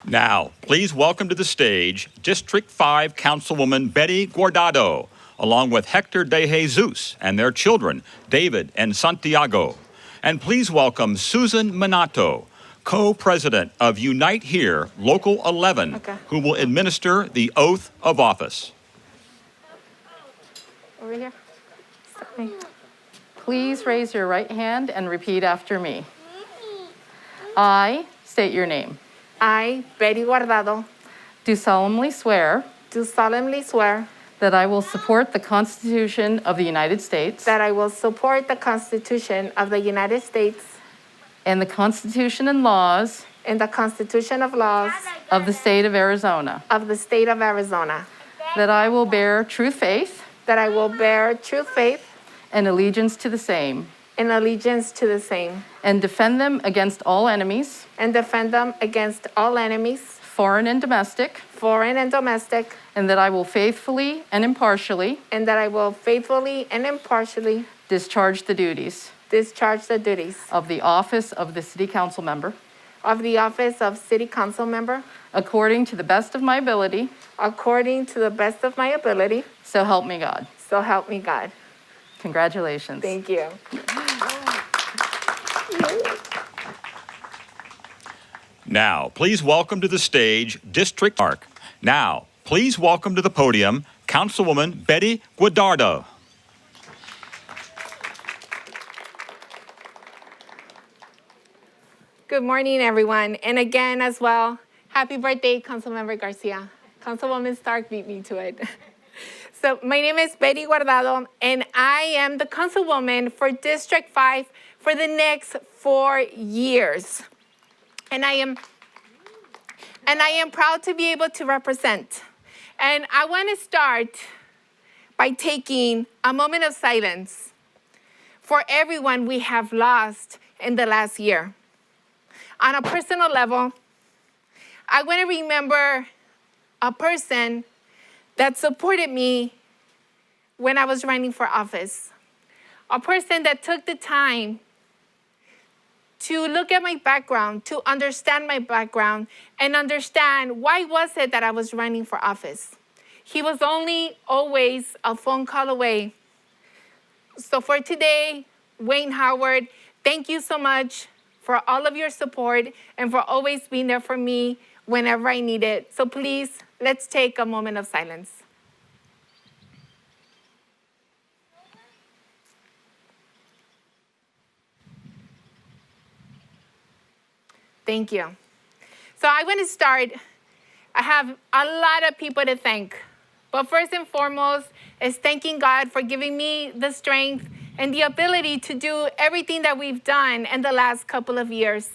Now, please welcome to the stage District 5 Councilwoman Betty Guardado, along with Hector de Jesus and their children, David and Santiago. And please welcome Susan Minato, co-president of Unite Here Local 11, who will administer the oath of office. Over here. Please raise your right hand and repeat after me. I state your name. I, Betty Guardado, Do solemnly swear do solemnly swear that I will support the Constitution of the United States that I will support the Constitution of the United States and the Constitution and laws and the Constitution of laws of the state of Arizona, of the state of Arizona, that I will bear true faith that I will bear true faith and allegiance to the same, and allegiance to the same, and defend them against all enemies, and defend them against all enemies, foreign and domestic, foreign and domestic, and that I will faithfully and impartially and that I will faithfully and impartially discharge the duties discharge the duties of the office of the City Council Member of the office of City Council Member according to the best of my ability, according to the best of my ability, so help me God. so help me God. Congratulations. Thank you. Now, please welcome to the stage District Mark. Now, please welcome to the podium Councilwoman Betty Guardado. Good morning, everyone. And again, as well, happy birthday, Councilmember Garcia. Councilwoman Stark beat me to it. So my name is Betty Guardado, and I am the Councilwoman for District 5 for the next 4 years. And I am proud to be able to represent. And I want to start by taking a moment of silence for everyone we have lost in the last year. On a personal level, I want to remember a person that supported me when I was running for office. A person that took the time to look at my background, to understand my background, and understand why was it that I was running for office. He was always a phone call away. So for today, Wayne Howard, thank you so much for all of your support and for always being there for me whenever I need it. So please, let's take a moment of silence. Thank you. So I want to start. I have a lot of people to thank. But first and foremost is thanking God for giving me the strength and the ability to do everything that we've done in the last couple of years.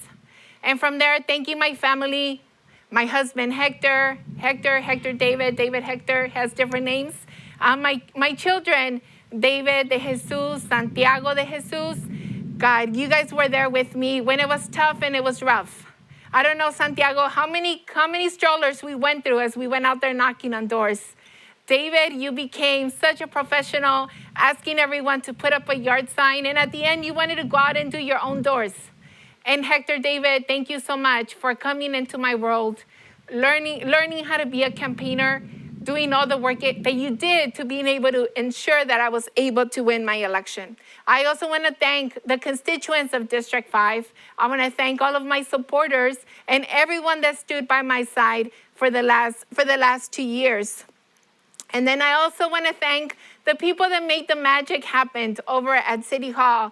And from there, thanking my family, my husband, Hector, David, Hector has different names. My children, David de Jesus, Santiago de Jesus. God, you guys were there with me when it was tough and it was rough. I don't know, Santiago, how many strollers we went through as we went out there knocking on doors. David, you became such a professional, asking everyone to put up a yard sign, and at the end, you wanted to go out and do your own doors. And Hector, David, thank you so much for coming into my world, learning how to be a campaigner, doing all the work that you did to being able to ensure that I was able to win my election. I also want to thank the constituents of District 5. I want to thank all of my supporters and everyone that stood by my side for the last 2 years. And then I also want to thank the people that made the magic happen over at City Hall.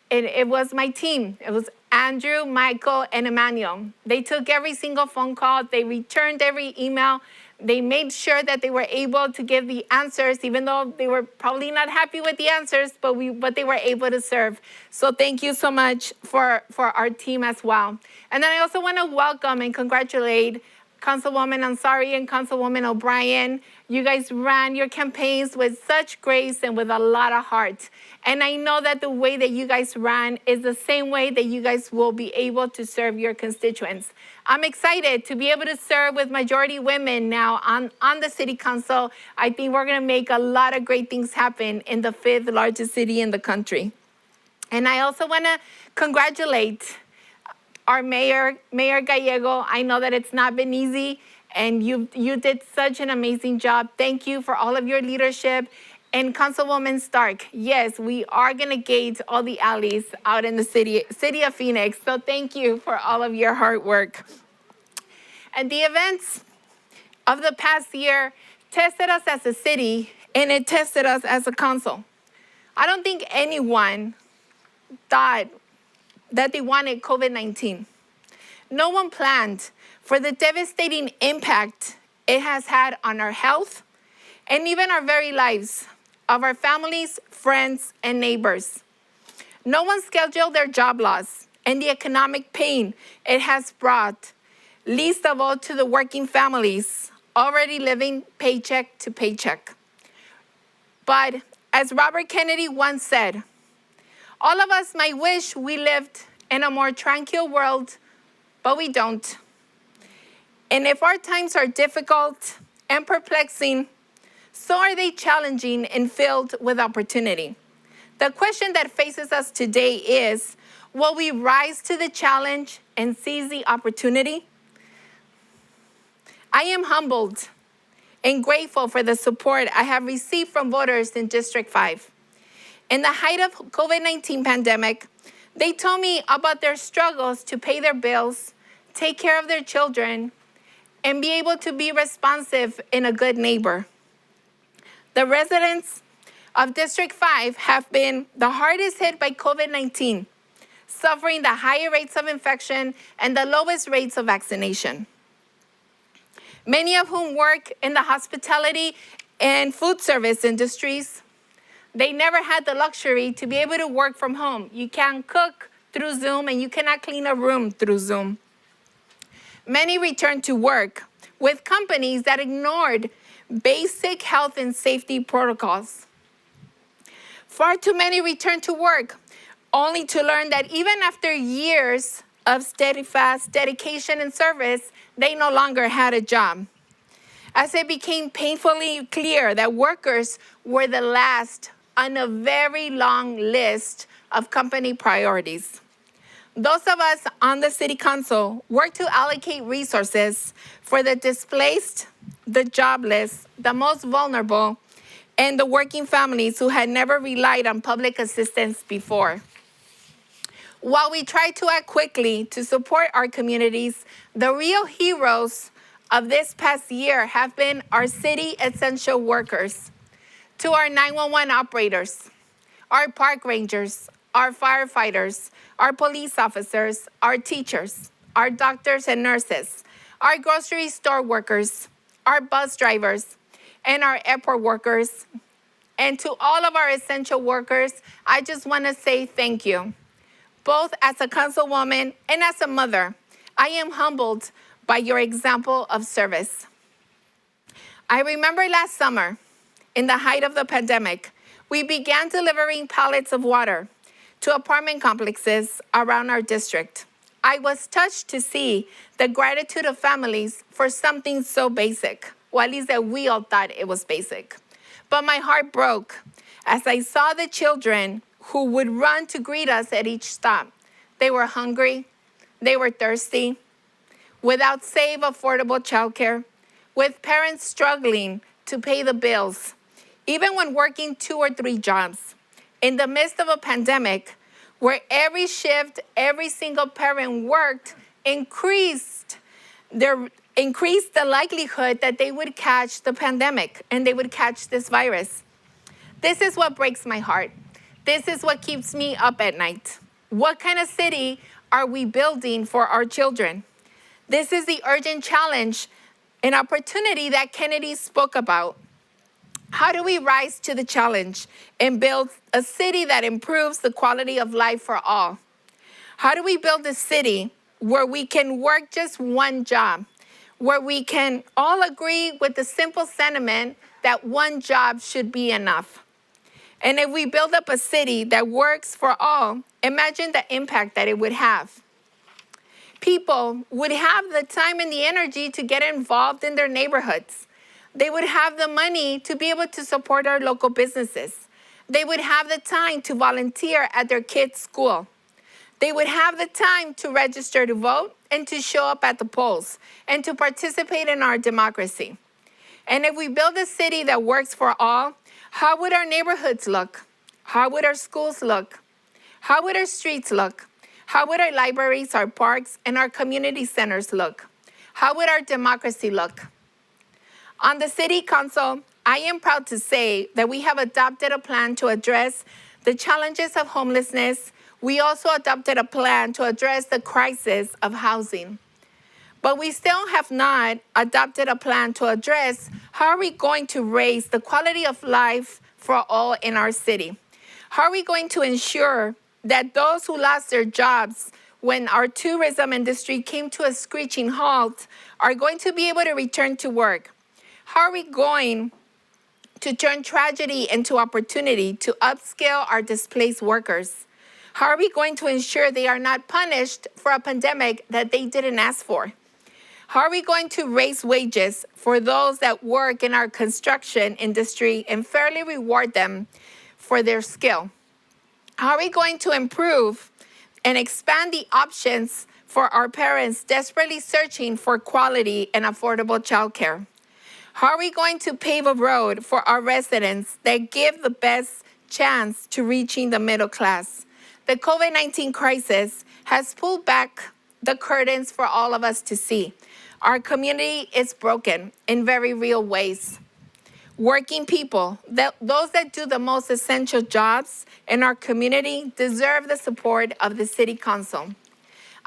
It was my team. It was Andrew, Michael, and Emmanuel. They took every single phone call. They returned every email. They made sure that they were able to give the answers, even though they were probably not happy with the answers, but they were able to serve. So thank you so much for our team as well. And then I also want to welcome and congratulate Councilwoman Ansari and Councilwoman O'Brien. You guys ran your campaigns with such grace and with a lot of heart. And I know that the way that you guys ran is the same way that you guys will be able to serve your constituents. I'm excited to be able to serve with majority women now on the city council. I think we're going to make a lot of great things happen in the 5th largest city in the country. And I also want to congratulate our mayor, Mayor Gallego. I know that it's not been easy, and you did such an amazing job. Thank you for all of your leadership. And Councilwoman Stark, yes, we are going to gate all the alleys out in the city of Phoenix. So thank you for all of your hard work. And the events of the past year tested us as a city, and it tested us as a council. I don't think anyone thought that they wanted COVID-19. No one planned for the devastating impact it has had on our health and even our very lives of our families, friends, and neighbors. No one scheduled their job loss and the economic pain it has brought, least of all to the working families already living paycheck to paycheck. But as Robert Kennedy once said, all of us might wish we lived in a more tranquil world, but we don't. And if our times are difficult and perplexing, so are they challenging and filled with opportunity. The question that faces us today is, will we rise to the challenge and seize the opportunity? I am humbled and grateful for the support I have received from voters in District 5. In the height of COVID-19 pandemic, they told me about their struggles to pay their bills, take care of their children, and be able to be responsive and a good neighbor. The residents of District 5 have been the hardest hit by COVID-19, suffering the higher rates of infection and the lowest rates of vaccination. Many of whom work in the hospitality and food service industries. They never had the luxury to be able to work from home. You can't cook through Zoom, and you cannot clean a room through Zoom. Many returned to work with companies that ignored basic health and safety protocols. Far too many returned to work only to learn that even after years of steadfast dedication and service, they no longer had a job. As it became painfully clear that workers were the last on a very long list of company priorities. Those of us on the City Council work to allocate resources for the displaced, the jobless, the most vulnerable, and the working families who had never relied on public assistance before. While we try to act quickly to support our communities, the real heroes of this past year have been our city essential workers. To our 911 operators, our park rangers, our firefighters, our police officers, our teachers, our doctors and nurses, our grocery store workers, our bus drivers, and our airport workers. And to all of our essential workers, I just want to say thank you. Both as a councilwoman and as a mother, I am humbled by your example of service. I remember last summer, in the height of the pandemic, we began delivering pallets of water to apartment complexes around our district. I was touched to see the gratitude of families for something so basic, or at least that we all thought it was basic. But my heart broke as I saw the children who would run to greet us at each stop. They were hungry, they were thirsty, without safe, affordable childcare, with parents struggling to pay the bills, even when working 2 or 3 jobs. In the midst of a pandemic, where every shift, every single parent worked, increased the likelihood that they would catch the pandemic and they would catch this virus. This is what breaks my heart. This is what keeps me up at night. What kind of city are we building for our children? This is the urgent challenge and opportunity that Kennedy spoke about. How do we rise to the challenge and build a city that improves the quality of life for all? How do we build a city where we can work just one job, where we can all agree with the simple sentiment that one job should be enough? And if we build up a city that works for all, imagine the impact that it would have. People would have the time and the energy to get involved in their neighborhoods. They would have the money to be able to support our local businesses. They would have the time to volunteer at their kids' school. They would have the time to register to vote and to show up at the polls and to participate in our democracy. And if we build a city that works for all, how would our neighborhoods look? How would our schools look? How would our streets look? How would our libraries, our parks, and our community centers look? How would our democracy look? On the City Council, I am proud to say that we have adopted a plan to address the challenges of homelessness. We also adopted a plan to address the crisis of housing. But we still have not adopted a plan to address how are we going to raise the quality of life for all in our city? How are we going to ensure that those who lost their jobs when our tourism industry came to a screeching halt are going to be able to return to work? How are we going to turn tragedy into opportunity to upskill our displaced workers? How are we going to ensure they are not punished for a pandemic that they didn't ask for? How are we going to raise wages for those that work in our construction industry and fairly reward them for their skill? How are we going to improve and expand the options for our parents desperately searching for quality and affordable childcare? How are we going to pave a road for our residents that give the best chance to reaching the middle class? The COVID-19 crisis has pulled back the curtains for all of us to see. Our community is broken in very real ways. Working people, those that do the most essential jobs in our community, deserve the support of the City Council.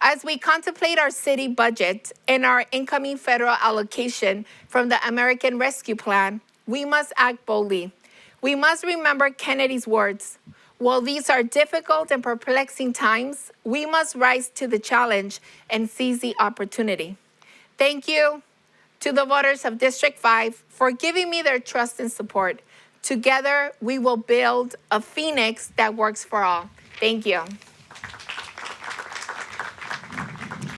As we contemplate our city budget and our incoming federal allocation from the American Rescue Plan, we must act boldly. We must remember Kennedy's words. While these are difficult and perplexing times, we must rise to the challenge and seize the opportunity. Thank you to the voters of District 5 for giving me their trust and support. Together, we will build a Phoenix that works for all. Thank you.